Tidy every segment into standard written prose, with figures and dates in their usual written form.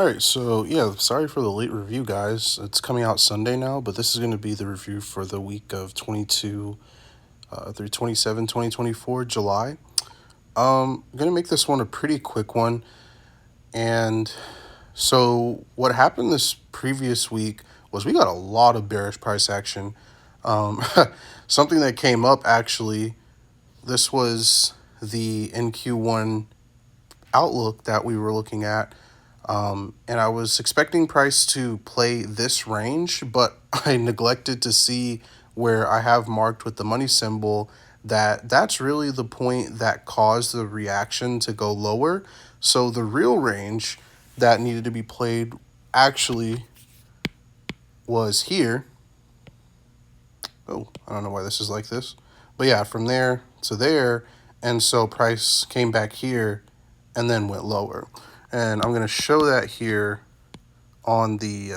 All right, so yeah, sorry for the late review, guys. It's coming out Sunday now, but this is going to be the review for the week of 22 through 27, 2024, July. I'm going to make this one a pretty quick one. And so, what happened this previous week was we got a lot of bearish price action. Um, Something that came up actually, this was the NQ1 outlook that we were looking at. And I was expecting price to play this range, but I neglected to see where I have marked with the money symbol that that's really the point that caused the reaction to go lower. So the real range that needed to be played actually was here. Oh, I don't know why this is like this. But yeah, from there to there. And so price came back here and then went lower. And I'm going to show that here on the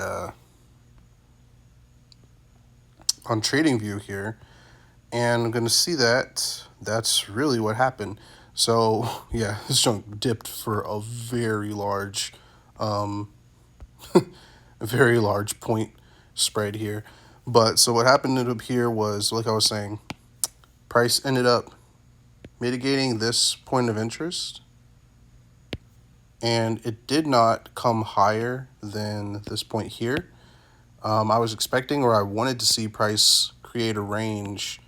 on TradingView here, and I'm going to see that that's really what happened. So yeah, this junk dipped for a very large a very large point spread here. But so what happened up here was, like I was saying, price ended up mitigating this point of interest, and it did not come higher than this point here. I was expecting, or I wanted to see price create a range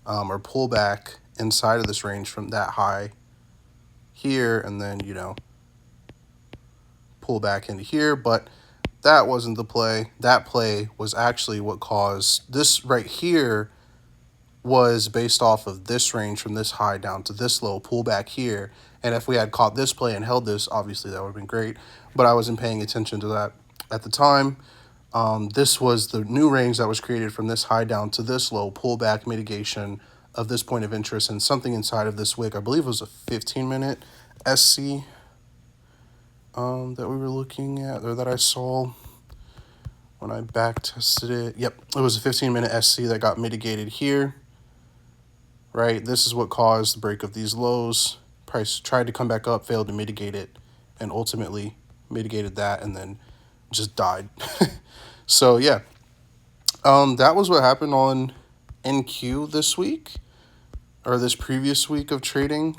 or pull back inside of this range from that high here, and then, pull back into here. But that wasn't the play. That play was actually what caused this right here, was based off of this range from this high down to this low, pull back here. And if we had caught this play and held this, obviously that would have been great. But I wasn't paying attention to that at the time. This was the new range that was created from this high down to this low, pullback mitigation of this point of interest, and something inside of this wick. I believe it was a 15-minute SC that we were looking at, or that I saw when I back tested it. Yep, it was a 15-minute SC that got mitigated here. Right, this is what caused the break of these lows. Price tried to come back up, failed to mitigate it, and ultimately mitigated that, and then just died. So yeah, that was what happened on NQ this week, or this previous week of trading,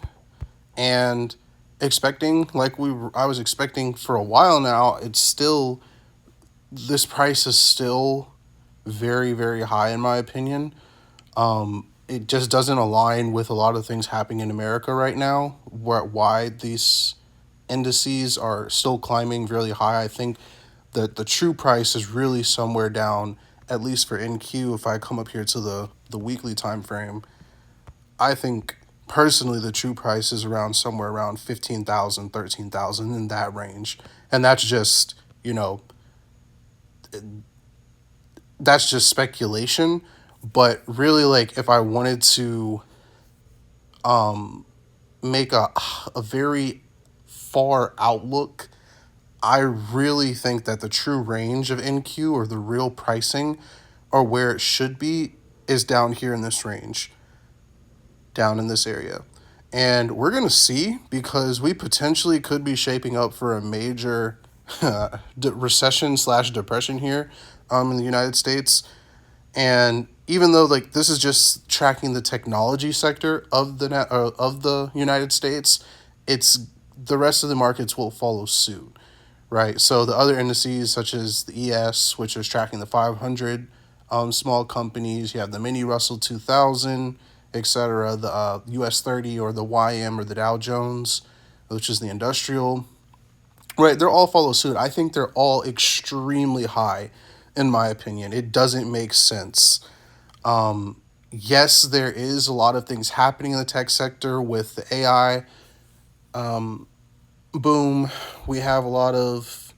and expecting, I was expecting for a while now. It's still, this price is still very, very high in my opinion. It just doesn't align with a lot of things happening in America right now, why these indices are still climbing really high. I think that the true price is really somewhere down, at least for NQ. If I come up here to the weekly time frame, I think personally the true price is around somewhere around 15,000, 13,000, in that range. And that's just, that's just speculation. But really, like, if I wanted to make a very far outlook, I really think that the true range of NQ, or the real pricing, or where it should be, is down here in this range, down in this area. And we're going to see, because we potentially could be shaping up for a major recession slash depression here in the United States. And even though, like, this is just tracking the technology sector of the United States, it's the rest of the markets will follow suit, right? So the other indices, such as the ES, which is tracking the 500 small companies, you have the mini Russell 2000, etc., the US 30, or the YM, or the Dow Jones, which is the industrial, right? They're all follow suit. I think they're all extremely high, in my opinion. It doesn't make sense. Yes, there is a lot of things happening in the tech sector with the AI boom. We have a lot of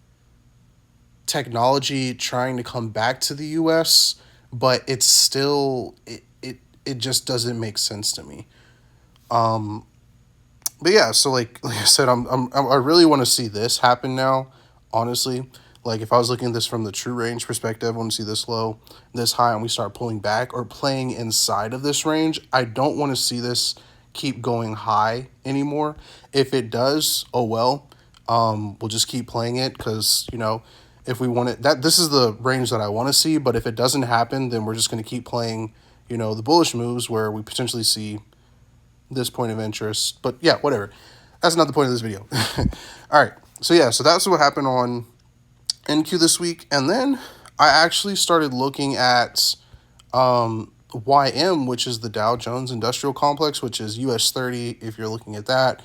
technology trying to come back to the US, but it's still, it just doesn't make sense to me. But yeah, so like I said, I really want to see this happen now, honestly. Like, if I was looking at this from the true range perspective, I want to see this low, this high, and we start pulling back or playing inside of this range. I don't want to see this keep going high anymore. If it does, oh well. We'll just keep playing it because, if we want it, this is the range that I want to see. But if it doesn't happen, then we're just going to keep playing, the bullish moves where we potentially see this point of interest. But yeah, whatever. That's not the point of this video. All right. So yeah, so that's what happened on NQ this week. And then I actually started looking at YM, which is the Dow Jones Industrial Complex, which is US 30 if you're looking at that.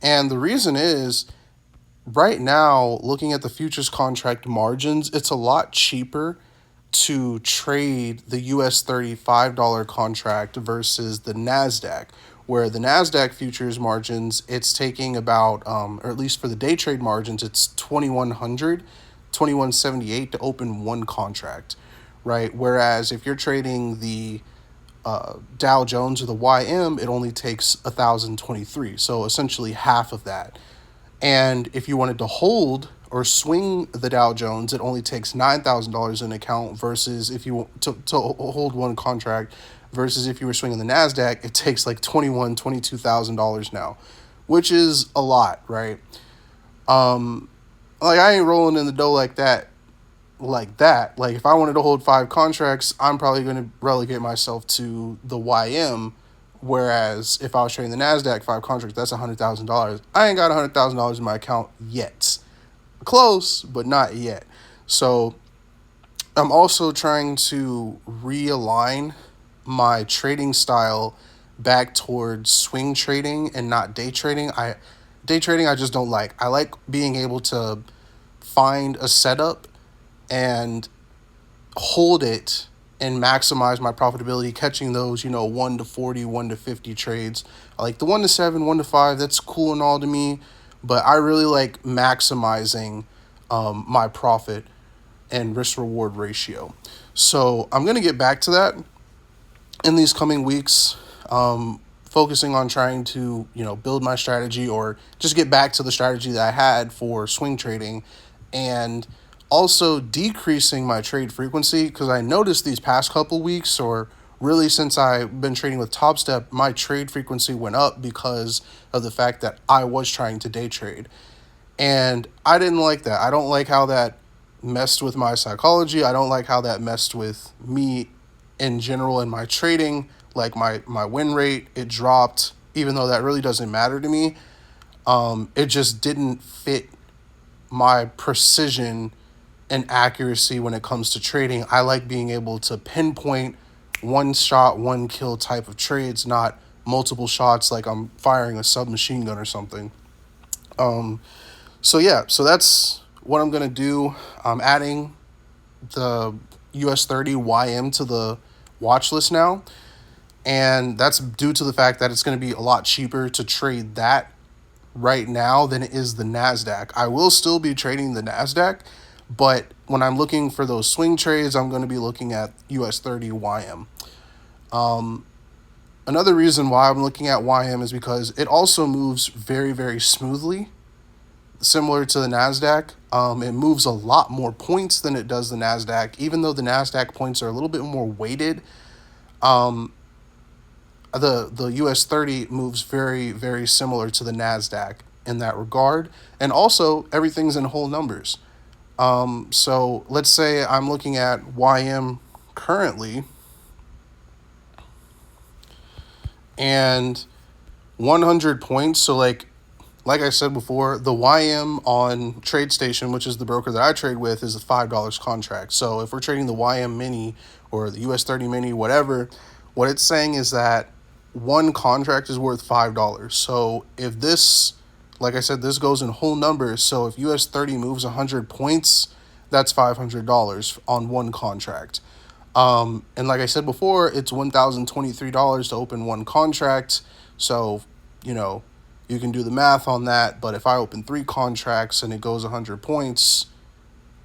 And the reason is, right now, looking at the futures contract margins, it's a lot cheaper to trade the US $35 contract versus the NASDAQ, where the NASDAQ futures margins, it's taking about, or at least for the day trade margins, it's 2100, 2178 to open one contract, right? Whereas if you're trading the Dow Jones or the YM, it only takes 1023, so essentially half of that. And if you wanted to hold or swing the Dow Jones, it only takes $9,000 in account versus if you to hold one contract versus if you were swinging the NASDAQ, it takes like $22,000 now, which is a lot, right? Like I ain't rolling in the dough like that. Like if I wanted to hold 5 contracts, I'm probably going to relegate myself to the YM. Whereas if I was trading the NASDAQ 5 contracts, that's $100,000. I ain't got $100,000 in my account yet. Close, but not yet. So I'm also trying to realign my trading style back towards swing trading and not day trading. Day trading I just don't like. I like being able to find a setup and hold it and maximize my profitability, catching those, 1 to 40, 1 to 50 trades. I like the 1 to 7, 1 to 5. That's cool and all to me, but I really like maximizing my profit and risk reward ratio. So I'm going to get back to that in these coming weeks, focusing on trying to, build my strategy or just get back to the strategy that I had for swing trading, and also decreasing my trade frequency, because I noticed these past couple weeks, or really since I've been trading with Top Step, my trade frequency went up because of the fact that I was trying to day trade. And I didn't like that. I don't like how that messed with my psychology. I don't like how that messed with me in general in my trading. Like my win rate, it dropped, even though that really doesn't matter to me. It just didn't fit my precision and accuracy when it comes to trading. I like being able to pinpoint one shot, one kill type of trades, not multiple shots like I'm firing a submachine gun or something. So that's what I'm going to do. I'm adding the US 30 YM to the watch list now. And that's due to the fact that it's going to be a lot cheaper to trade that right now than it is the NASDAQ. I will still be trading the NASDAQ, but when I'm looking for those swing trades, I'm going to be looking at US 30 YM. Another reason why I'm looking at YM is because it also moves very, very smoothly, similar to the NASDAQ. It moves a lot more points than it does the NASDAQ, even though the NASDAQ points are a little bit more weighted. The US 30 moves very, very similar to the NASDAQ in that regard. And also, everything's in whole numbers. So let's say I'm looking at YM currently, and 100 points. So like I said before, the YM on TradeStation, which is the broker that I trade with, is a $5 contract. So if we're trading the YM mini or the US 30 mini, whatever, what it's saying is that one contract is worth $5. So if this, like I said, this goes in whole numbers. So if US 30 moves 100 points, that's $500 on one contract. And like I said before, it's $1,023 to open one contract. So, you can do the math on that. But if I open 3 contracts and it goes 100 points,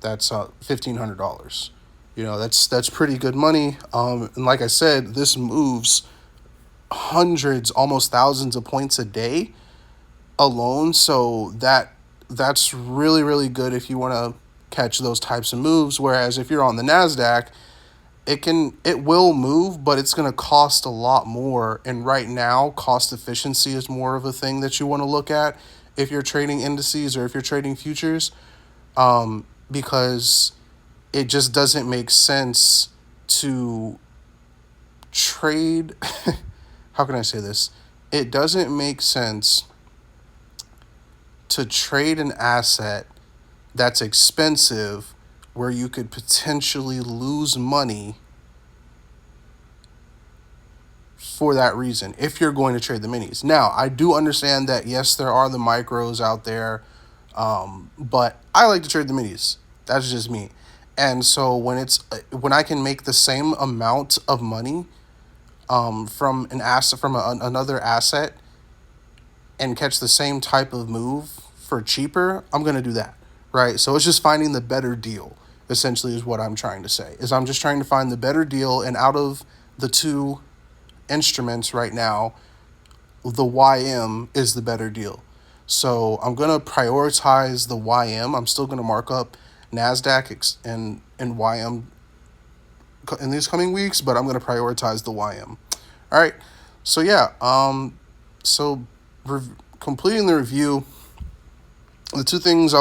that's $1,500. That's pretty good money. And like I said, this moves hundreds, almost thousands of points a day alone. So that's really, really good if you want to catch those types of moves. Whereas if you're on the NASDAQ, it will move, but it's going to cost a lot more. And right now, cost efficiency is more of a thing that you want to look at if you're trading indices or if you're trading futures, because it just doesn't make sense to trade. How can I say this? It doesn't make sense to trade an asset that's expensive where you could potentially lose money for that reason if you're going to trade the minis. Now, I do understand that, yes, there are the micros out there, but I like to trade the minis. That's just me. And so when I can make the same amount of money from an asset from another asset and catch the same type of move for cheaper, I'm going to do that, right? So it's just finding the better deal, essentially, is what I'm trying to say. Is I'm just trying to find the better deal, and out of the two instruments right now, the YM is the better deal. So I'm going to prioritize the YM. I'm still going to mark up NASDAQ and YM in these coming weeks, but I'm going to prioritize the YM. All right. So yeah, so completing the review, the two things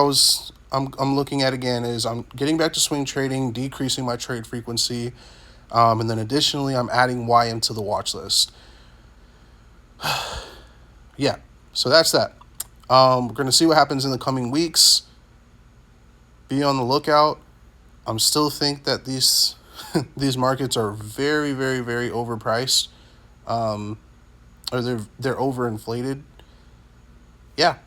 I'm looking at again is I'm getting back to swing trading, decreasing my trade frequency, and then additionally I'm adding YM to the watch list. Yeah, so that's that. We're going to see what happens in the coming weeks. Be on the lookout. I'm still think that these these markets are very, very, very overpriced, or they're overinflated. Yeah,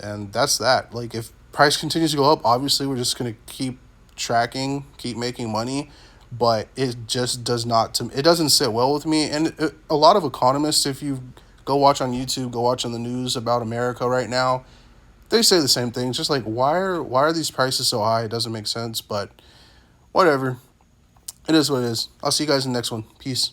and that's that. Like, if price continues to go up, obviously we're just gonna keep tracking, keep making money, but it just it doesn't sit well with me. And a lot of economists, if you go watch on YouTube, go watch on the news about America right now, they say the same thing. It's just like, why are these prices so high? It doesn't make sense, but whatever. It is what it is. I'll see you guys in the next one. Peace.